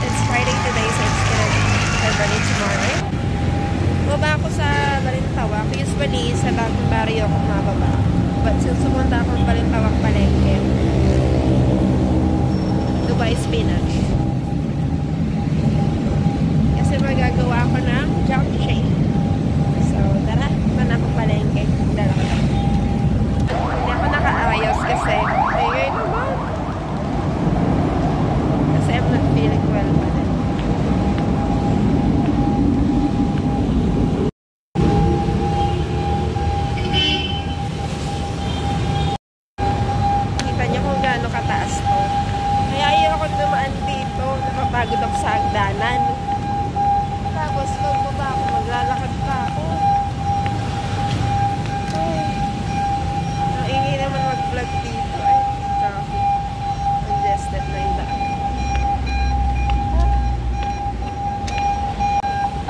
It's Friday today, so it's gonna be February tomorrow. Baba ako sa Balintawak. Usually, sa bagong barrio ako mababa. But since sumunta akong Balintawak palengke, Dubai Spinach. Kasi magagawa ko ng jump shake. So, tara, man ako palengke. Dala ko lang. Hindi ako nakaayos kasi ngayon naman. Kasi I'm not feeling well pa rin. Kita niyo kung gaano kataas to. Kaya ayaw ako dumaan dito. Napapagod ako sa hagdanan. Tapos pagbaba ako, maglalakad pa ako. Ang ingay naman mag-vlog dito. Ay, traffic. Congested na yung daan.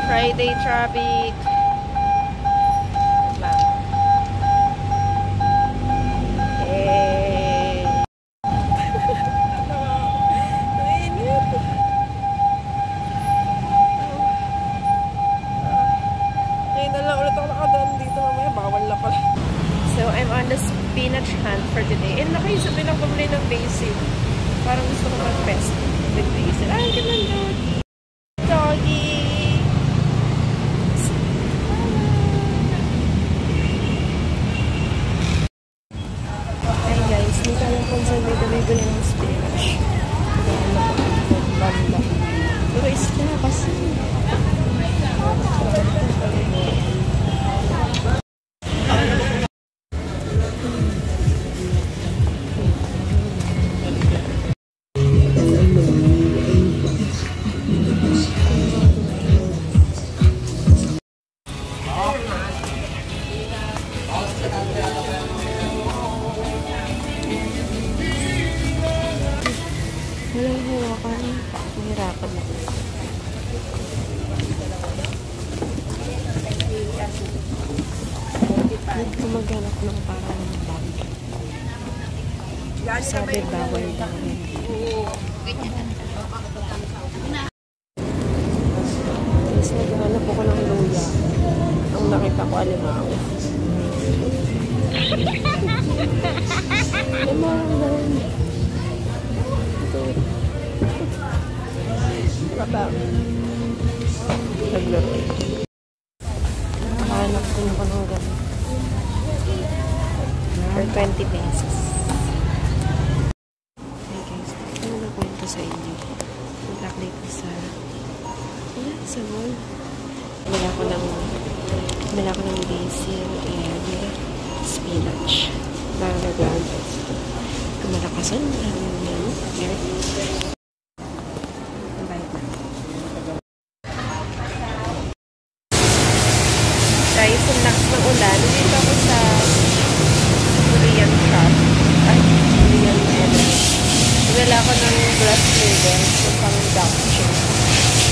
Friday traffic. So, I'm on the spinach hunt for today. And nakaisip din ako bumili ng basil. Parang gusto ko mag-pest with basil. Ay, ganun doggy. Doggy! Hey guys, hindi ka lang kung saan dito may bili ng spinach. Banda. Pero isla kasi. Walang hawakan. Mahirapan ako. Need ko maghanap ng parang bag. Sabi bawal daw rin. Tapos naghanap ako ng luya. Ang nakita ko alimaw. Alimaw lang. Naglaro. Nakahanap ko ng ng gano'n. For 20 pesos. Okay guys, ano na kwento sa inyo? Mag-update ko sa mall. Bumila ko ng basil and spinach. Para nag-ground pesto. Kumalakasan. Yan. Guys, ang lakas ng ulan. Dito ako sa Korean shop. Ay, Korean Edge. Nagala ako ng glass noodles sa pang duck-chip.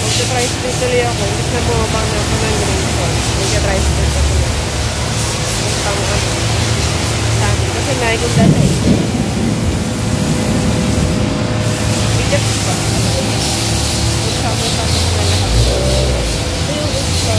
Mag-price plate tuloy ako. Hindi na bumabang na ako ng green sauce. Mag-price plate ako na. Ang pang sabi. Kasi may kong dala eh. Bigat pa. Magsama-sama na lahat. Ito yung gusto.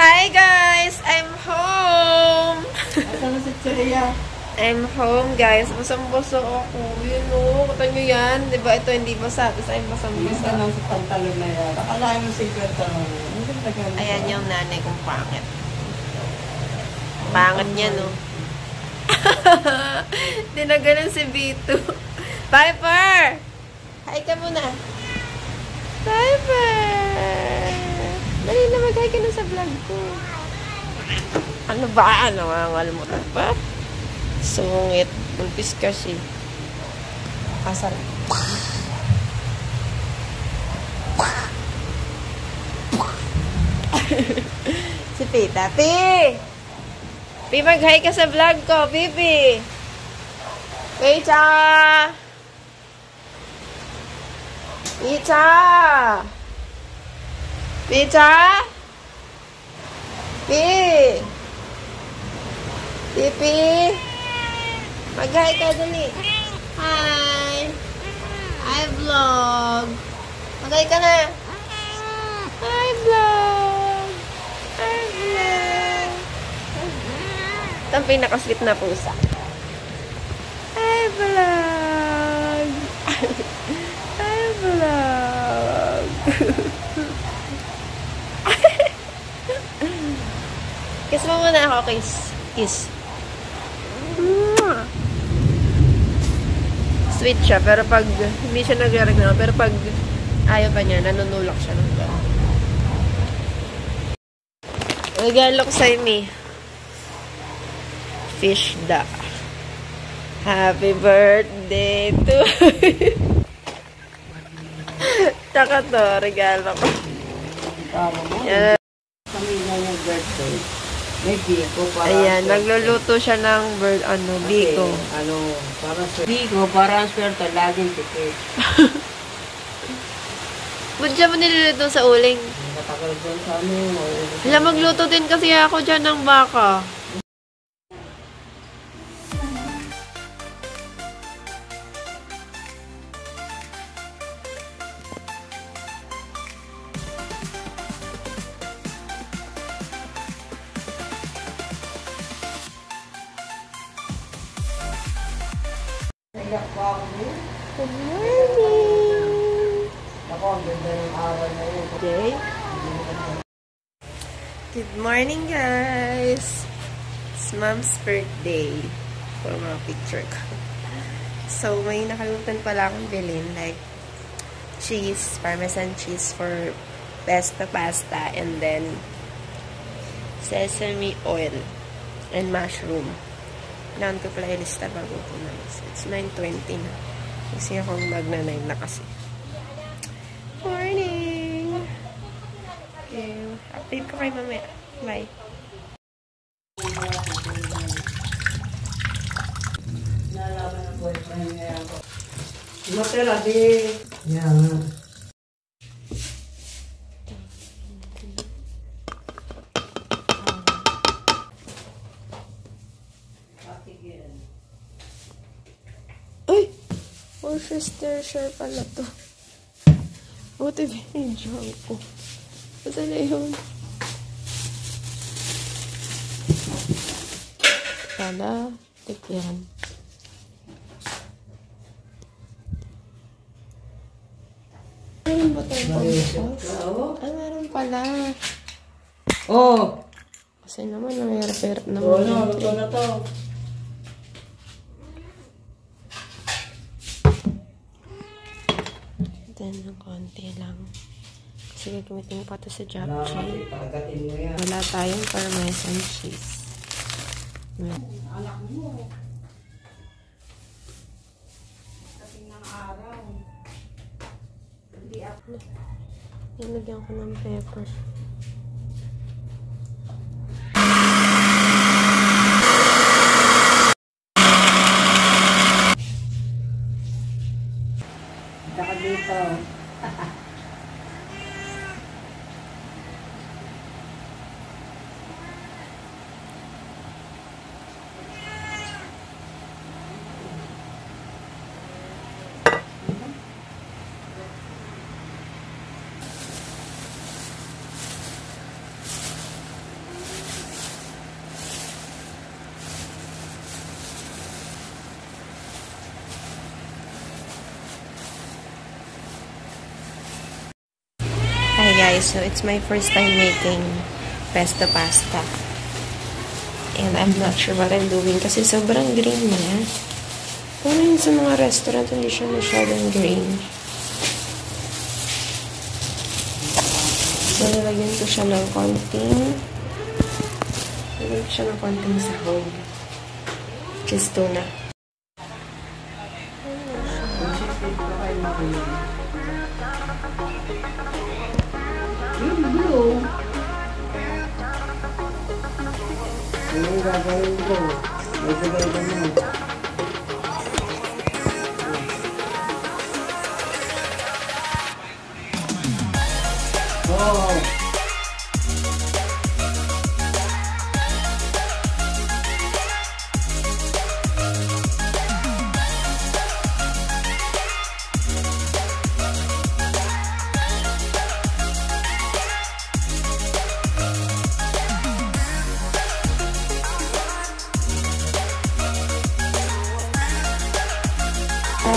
Hi guys! I'm home! I'm home guys. Basang-basa ako. Yun o. Kata nyo yan. Diba ito hindi basa. Tapos I'm basang-basa. Ito lang sa pantalon na yan. Akalain mo secret lang. Ayan yung nanay kong pangit. Pangit niya no. Dinagalan si Vito. Piper! Hi ka muna. Piper! Dali na mag-hi ka na sa vlog ko. Ano ba? Nangangalmutan pa? Sungit. Umpis kasi. Asar. Si Pita. Pi! Pi, mag-hi ka sa vlog ko. Pipi! Pita! Pita! Pita! Pipi! Pipi! Mag-hi ka dali. Hi! Hi, vlog! Mag-hi ka na! Hi, vlog! Hi, vlog! Ito ang pinaka-sweet na pusa. Hi, vlog! Hi, vlog! Kiss mo muna ako, kiss. Kiss. Sweet siya, pero pag hindi siya nagre-regalo, pero pag ayaw pa niya, nanunulak siya ng gano'n. Regalo ko sa'yo, Mi. Fish da. Happy birthday to Tsaka to, regalo ko. Yan. Kami na yung birthday. May biko para... Ayan, nagluluto siya ng biko. Para biko, para ang swerte, laging tikit. Ba't siya mo niluluto sa uling? Matagal doon sa Alam, magluto din kasi ako dyan ng baka. Good morning! Ako, ang ganda ng araw na yun. Okay. Good morning, guys! It's Mom's birthday. For mga picture ko. So, may nakalimutan pala akong bilhin. Like, cheese, parmesan cheese for pesto pasta. And then, sesame oil. And mushroom. Kailangan ko pala ilista bago ko na. It's 9:20 na. Kasi akong magna-9 na kasi. Morning! Okay. Update ko kayo mamaya. Bye. Nalaman ng boyfriend niya ako. Matera, di. Yan. Ay! Worcestershire pala to. Buti binidyoan ko. Basta na yun. Pala, tikyan. Meron ba tayo pangkas? Ay, meron pala. Oh! Kasi naman, nangyarap-hirap naman. Oo na, luto na to. Then, ng konti lang. Kasi gagamitin pa ito sa japchae. Pagkatin mo yan. Wala tayong parmesan cheese. Anak mo. Kasing ng araw. Hindi ako. Nilagyan ko ng pepper. Saka dito. Hi guys, so it's my first time making pesto pasta. And I'm not sure what I'm doing kasi sobrang green niya. Pero yun sa mga restaurant, hindi siya masyadong green. So, nilagyan ko siya ng konting sahog. Which is tuna. Anong gagawin ko? May bigay ko mo. Oh!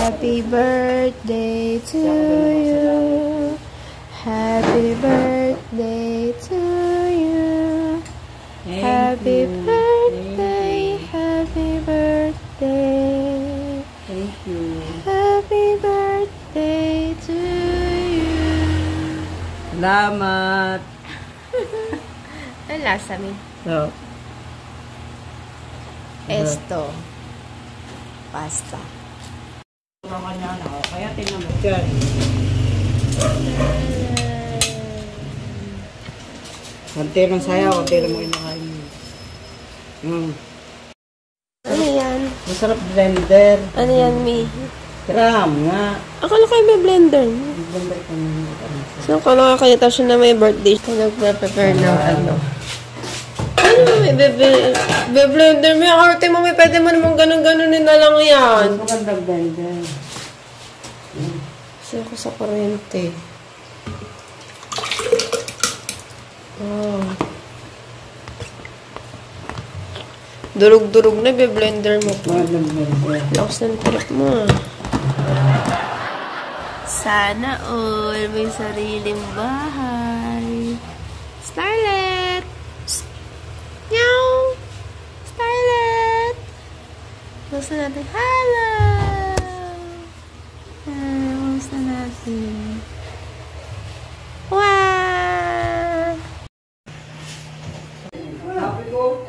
Happy birthday to you. Happy birthday to you. Happy birthday, happy birthday. Thank you. Happy birthday to you. Salamat. Ang lasa mi? So, Esto. Pasta. Kaya tingnan mo dyan. Konti lang sayaw, konti lang mo inakain mo. Ano yan? Masarap blender. Ano yan, Mi? Gram nga. Akala ko may blender. Blender ko nyo. So, kung nakakita siya na may birthday, siya nagpe-prepare ng ano. Ano mo, may blender? May arte mo, may pwede mo naman ganun-ganunin na lang yan. Mas maganda blender. Kasi ako sa kuryente. Oh. Durug-durug na, be-blender mo pa. Maganda blender. Lakas ng trip mo, ah. Sana all may sariling bahay. Starlet! Psst! Meow! Starlet! Gusto natin, hello! Gusto natin. Wow! Sabi ko,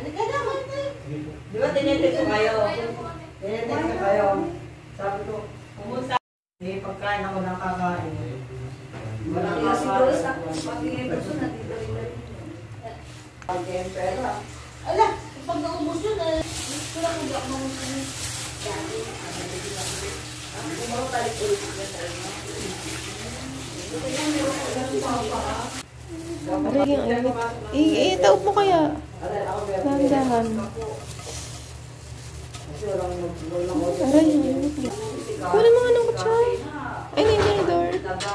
di ba tinitip ko kayo? Tinitip ko kayo. Sabi ko, pumunta. Hindi pagkain ako nakakain. Wala ka siguro sa pagiging person na dito rin. Pag-game pera. Ala, pag naubos yun, gusto lang hindi ako maubos yun. Kumaro talit ulit na tayo. Itawag mo kaya. Dahan-dahan. Aray, kunin mo nga ng kutsara. Ay, nandiyan yung door.